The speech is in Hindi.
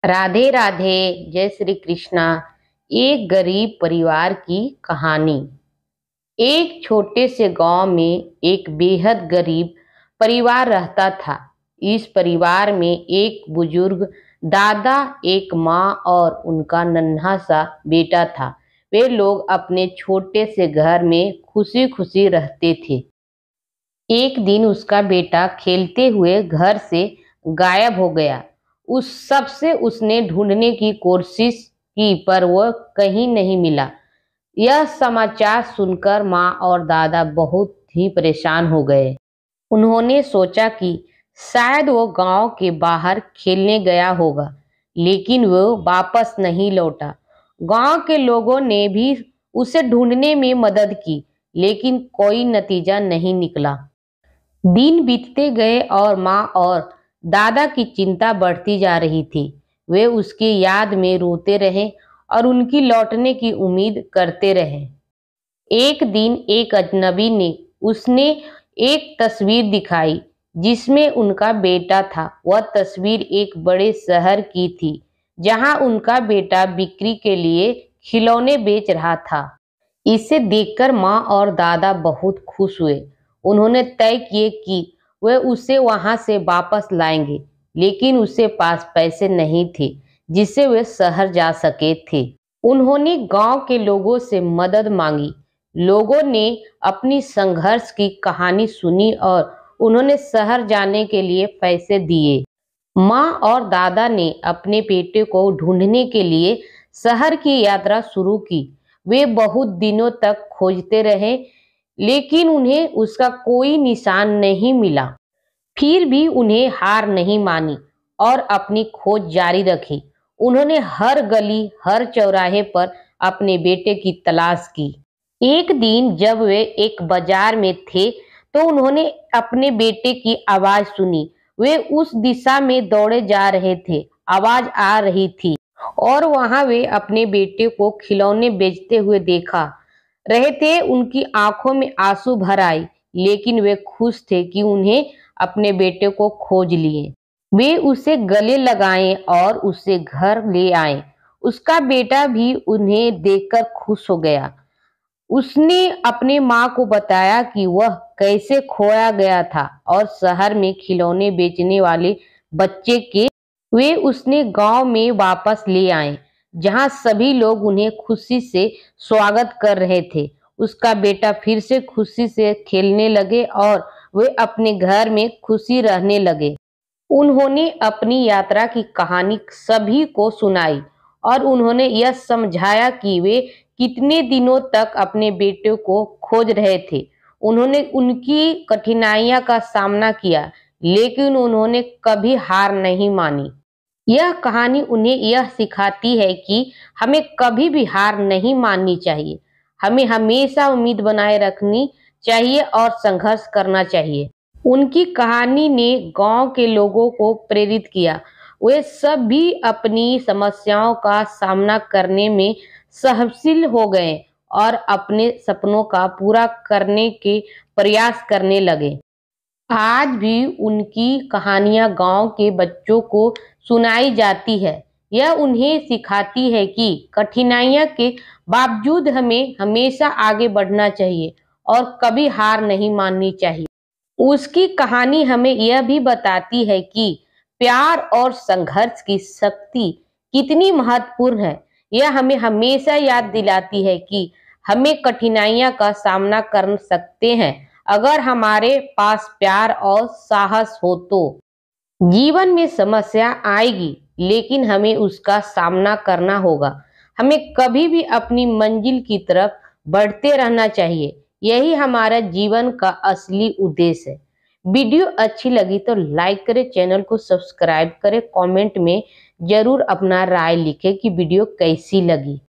राधे राधे। जय श्री कृष्णा। एक गरीब परिवार की कहानी। एक छोटे से गांव में एक बेहद गरीब परिवार रहता था। इस परिवार में एक बुजुर्ग दादा, एक माँ और उनका नन्हा सा बेटा था। वे लोग अपने छोटे से घर में खुशी खुशी रहते थे। एक दिन उसका बेटा खेलते हुए घर से गायब हो गया। उस सबसे उसने ढूंढने की कोशिश की पर वह कहीं नहीं मिला। यह समाचार सुनकर माँ और दादा बहुत ही परेशान हो गए। उन्होंने सोचा कि शायद वो गांव के बाहर खेलने गया होगा, लेकिन वो वापस नहीं लौटा। गांव के लोगों ने भी उसे ढूंढने में मदद की, लेकिन कोई नतीजा नहीं निकला। दिन बीतते गए और माँ और दादा की चिंता बढ़ती जा रही थी। वे उसकी याद में रोते रहे और उनकी लौटने की उम्मीद करते रहे। एक दिन एक अजनबी ने उसने एक तस्वीर दिखाई जिसमें उनका बेटा था। वह तस्वीर एक बड़े शहर की थी, जहां उनका बेटा बिक्री के लिए खिलौने बेच रहा था। इसे देखकर माँ और दादा बहुत खुश हुए। उन्होंने तय किए कि वे उसे वहां से वापस लाएंगे, लेकिन उसके पास पैसे नहीं थे जिससे वे शहर जा सके थे। उन्होंने गांव के लोगों से मदद मांगी। लोगों ने अपनी संघर्ष की कहानी सुनी और उन्होंने शहर जाने के लिए पैसे दिए। माँ और दादा ने अपने बेटे को ढूंढने के लिए शहर की यात्रा शुरू की। वे बहुत दिनों तक खोजते रहे, लेकिन उन्हें उसका कोई निशान नहीं मिला। फिर भी उन्हें हार नहीं मानी और अपनी खोज जारी रखी। उन्होंने हर गली, हर चौराहे पर अपने बेटे की तलाश की। एक दिन जब वे एक बाजार में थे, तो उन्होंने अपने बेटे की आवाज सुनी। वे उस दिशा में दौड़े जा रहे थे। आवाज आ रही थी और वहां वे अपने बेटे को खिलौने बेचते हुए देखा रहे थे। उनकी आंखों में आंसू भर आए, लेकिन वे खुश थे कि उन्हें अपने बेटे को खोज लिए। वे उसे गले लगाए और उसे घर ले आए। उसका बेटा भी उन्हें देखकर खुश हो गया। उसने अपने माँ को बताया कि वह कैसे खोया गया था और शहर में खिलौने बेचने वाले बच्चे के वे उसने गांव में वापस ले आए, जहां सभी लोग उन्हें खुशी से स्वागत कर रहे थे। उसका बेटा फिर से खुशी से खेलने लगे और वे अपने घर में खुशी रहने लगे। उन्होंने अपनी यात्रा की कहानी सभी को सुनाई और उन्होंने यह समझाया कि वे कितने दिनों तक अपने बेटे को खोज रहे थे। उन्होंने उनकी कठिनाइयों का सामना किया, लेकिन उन्होंने कभी हार नहीं मानी। यह कहानी उन्हें यह सिखाती है कि हमें कभी भी हार नहीं माननी चाहिए। हमें हमेशा उम्मीद बनाए रखनी चाहिए और संघर्ष करना चाहिए। उनकी कहानी ने गांव के लोगों को प्रेरित किया। वे सब भी अपनी समस्याओं का सामना करने में सहनशील हो गए और अपने सपनों का पूरा करने के प्रयास करने लगे। आज भी उनकी कहानियां गांव के बच्चों को सुनाई जाती है। यह उन्हें सिखाती है कि कठिनाइयों के बावजूद हमें हमेशा आगे बढ़ना चाहिए और कभी हार नहीं माननी चाहिए। उसकी कहानी हमें यह भी बताती है कि प्यार और संघर्ष की शक्ति कितनी महत्वपूर्ण है। यह हमें हमेशा याद दिलाती है कि हमें कठिनाइयों का सामना कर सकते हैं, अगर हमारे पास प्यार और साहस हो तो। जीवन में समस्या आएगी, लेकिन हमें उसका सामना करना होगा। हमें कभी भी अपनी मंजिल की तरफ बढ़ते रहना चाहिए। यही हमारा जीवन का असली उद्देश्य है। वीडियो अच्छी लगी तो लाइक करें, चैनल को सब्सक्राइब करें, कमेंट में जरूर अपना राय लिखें कि वीडियो कैसी लगी।